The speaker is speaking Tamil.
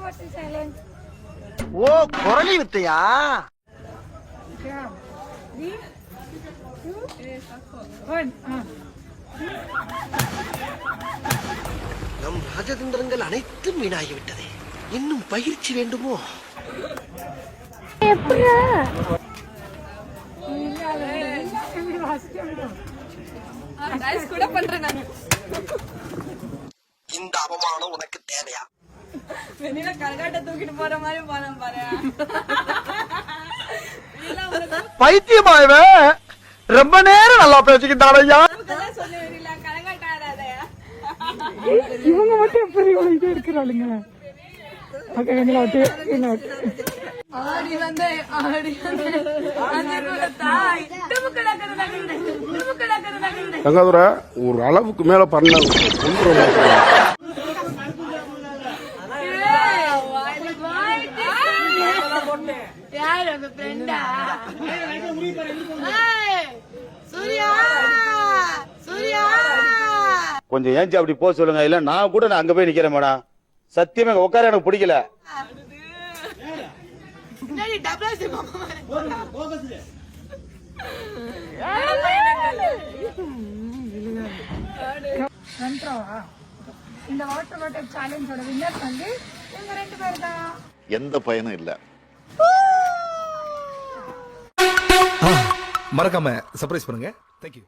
Water challenge. ஓ குரலி வித்தையா? நம் ராஜதந்திரங்கள் அனைத்தும் வீணாகிவிட்டதே. இன்னும் பயிற்சி வேண்டுமோ? இந்த அவமானம் உனக்கு தேவையா? வெளியில கரகாட்ட தூக்கிட்டு போற மாதிரி போறேன் பாரு. பைத்தியமாயவ ரொம்ப நேரம் நல்லா பேசிக்கிட்டாரையா. சொல்லி வெளியில கரகாட்ட ஆடாதயா. இவங்க மட்டும் எப்படி இவ்வளவு இருக்கிறாளுங்க? ஆடி வந்து தங்காதுரை ஒரு அளவுக்கு மேல பண்ண யாரு உங்க ஃப்ரெண்டா? சூர்யா சூர்யா கொஞ்சம் ஏஞ்சி அப்படி போக சொல்லுங்க. இல்ல நான் கூட அங்க போய் நிக்கிறேன் மேடம். சத்தியமா உட்கார எனக்கு பிடிக்கல. இந்த வாட்டர் வாட்டர் சேலஞ்சோட வின்னர் வந்து இவங்க 2 பேர் தான். எந்த பயனும் இல்ல. மறக்காம சர்ப்ரைஸ் பண்ணுங்க. தேங்க்யூ.